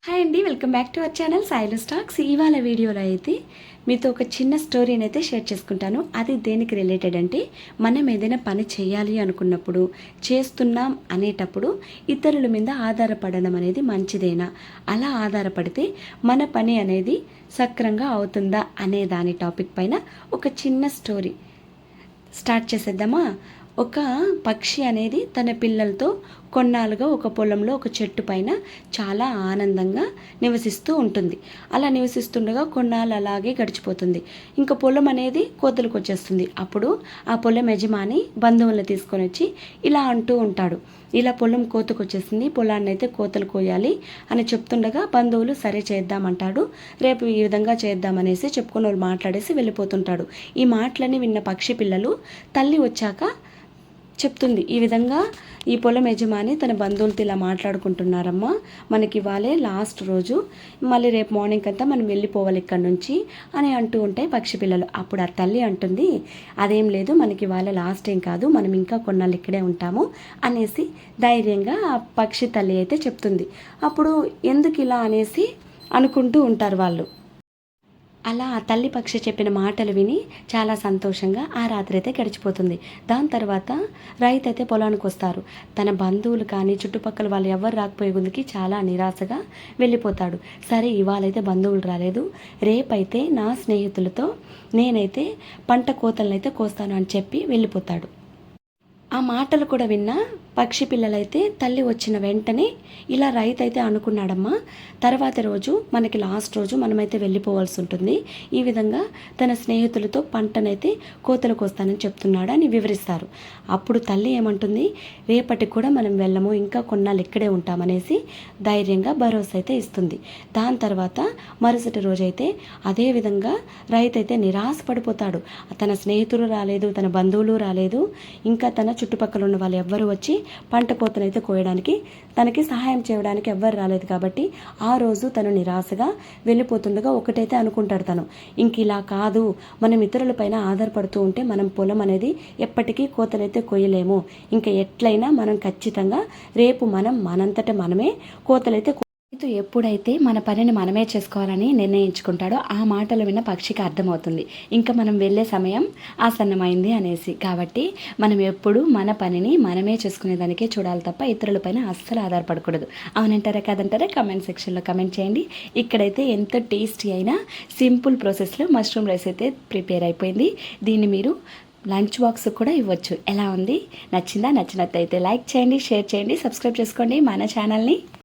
Hi అండి, welcome back to our channel Sailu stocks. ఇవాళ వీడియోలో అయితే మీతో ఒక చిన్న స్టోరీని అయితే షేర్ చేసుకుంటాను. అది దేనికి రిలేటెడ్ అంటే, మనం ఏదైనా పని చేయాలి అనుకున్నప్పుడు, చేస్తున్నాం అనేటప్పుడు ఇతరుల మీద ఆధారపడడం అనేది మంచిదేనా, అలా ఆధారపడితే మన పని అనేది సక్రంగా అవుతుందా అనే దాని టాపిక్ పైన ఒక చిన్న స్టోరీ స్టార్ట్ చేసేద్దామా. ఒక పక్షి అనేది తన పిల్లలతో కొన్నాళ్ళుగా ఒక పొలంలో ఒక చెట్టు పైన చాలా ఆనందంగా నివసిస్తూ ఉంటుంది. అలా నివసిస్తుండగా కొన్నాళ్ళు అలాగే గడిచిపోతుంది. ఇంకా పొలం అనేది కోతలకు వచ్చేస్తుంది. అప్పుడు ఆ పొలం యజమాని బంధువులను తీసుకొని వచ్చి ఇలా అంటూ ఉంటాడు, ఇలా పొలం కోతకు వచ్చేసింది, పొలాన్ని అయితే కోతలు కోయాలి అని చెప్తుండగా బంధువులు సరే చేద్దామంటాడు. రేపు ఈ విధంగా చేద్దామనేసి చెప్పుకుని వాళ్ళు మాట్లాడేసి వెళ్ళిపోతుంటాడు. ఈ మాటలని విన్న పక్షి పిల్లలు తల్లి వచ్చాక చెప్తుంది, ఈ విధంగా ఈ పొలం యజమాని తన బంధువులతో ఇలా మాట్లాడుకుంటున్నారమ్మా, మనకి ఇవాళే లాస్ట్ రోజు, మళ్ళీ రేపు మార్నింగ్ అంతా మనం వెళ్ళిపోవాలి ఇక్కడ నుంచి అని అంటూ ఉంటాయి పక్షి పిల్లలు. అప్పుడు ఆ తల్లి అంటుంది, అదేం లేదు, మనకి ఇవాళ లాస్ట్ ఏం కాదు, మనం ఇంకా కొన్నాళ్ళు ఇక్కడే ఉంటాము అనేసి ధైర్యంగా ఆ పక్షి తల్లి అయితే చెప్తుంది. అప్పుడు ఎందుకు ఇలా అనేసి అనుకుంటూ ఉంటారు వాళ్ళు. అలా ఆ తల్లి పక్షి చెప్పిన మాటలు విని చాలా సంతోషంగా ఆ రాత్రి అయితే గడిచిపోతుంది. దాని తర్వాత రైతు అయితే పొలానికి వస్తారు. తన బంధువులు కానీ చుట్టుపక్కల వాళ్ళు ఎవరు రాకపోయే గుందుకి చాలా నిరాశగా వెళ్ళిపోతాడు. సరే ఇవాళైతే బంధువులు రాలేదు, రేపైతే నా స్నేహితులతో నేనైతే పంట కోతలను అయితే కోస్తాను అని చెప్పి వెళ్ళిపోతాడు. ఆ మాటలు కూడా విన్న పక్షి పిల్లలైతే తల్లి వచ్చిన వెంటనే ఇలా రైతు అయితే అనుకున్నాడమ్మా, తర్వాత రోజు మనకి లాస్ట్ రోజు మనమైతే వెళ్ళిపోవాల్సి ఉంటుంది, ఈ విధంగా తన స్నేహితులతో పంటనైతే కోతలకు వస్తానని చెప్తున్నాడు అని వివరిస్తారు. అప్పుడు తల్లి ఏమంటుంది, రేపటికి కూడా మనం వెళ్ళము, ఇంకా కొన్నాళ్ళు ఇక్కడే ఉంటామనేసి ధైర్యంగా భరోసా అయితే ఇస్తుంది. దాని తర్వాత మరుసటి రోజైతే అదేవిధంగా రైతు అయితే నిరాశపడిపోతాడు. తన స్నేహితులు రాలేదు, తన బంధువులు రాలేదు, ఇంకా తన చుట్టుపక్కల ఉన్న వాళ్ళు ఎవ్వరు వచ్చి పంట కోతనైతే కోయడానికి తనకి సహాయం చేయడానికి ఎవ్వరు రాలేదు. కాబట్టి ఆ రోజు తను నిరాశగా వెళ్ళిపోతుండగా ఒకటైతే అనుకుంటాడు తను, ఇంక ఇలా కాదు, మనం ఇతరులపైన ఆధారపడుతూ ఉంటే మనం పొలం అనేది ఎప్పటికీ కోతనైతే కోయలేము, ఇంకా ఎట్లయినా మనం ఖచ్చితంగా రేపు మనం మనంతట మనమే కోతలైతే ఎప్పుడైతే మన పనిని మనమే చేసుకోవాలని నిర్ణయించుకుంటాడో ఆ మాటలు విన్న పక్షికి అర్థమవుతుంది, ఇంకా మనం వెళ్ళే సమయం ఆసన్నమైంది అనేసి. కాబట్టి మనం ఎప్పుడు మన పనిని మనమే చేసుకునేదానికే చూడాలి తప్ప ఇతరులపైన అస్సలు ఆధారపడకూడదు. అవునంటారా కాదంటారా కమెంట్ సెక్షన్లో కమెంట్ చేయండి. ఇక్కడైతే ఎంతో టేస్టీ అయినా సింపుల్ ప్రాసెస్లో మష్రూమ్ రైస్ అయితే ప్రిపేర్ అయిపోయింది. దీన్ని మీరు లంచ్ బాక్స్ కూడా ఇవ్వచ్చు. ఎలా ఉంది, నచ్చిందా? నచ్చినట్లయితే లైక్ చేయండి, షేర్ చేయండి, సబ్స్క్రైబ్ చేసుకోండి మన ఛానల్ని.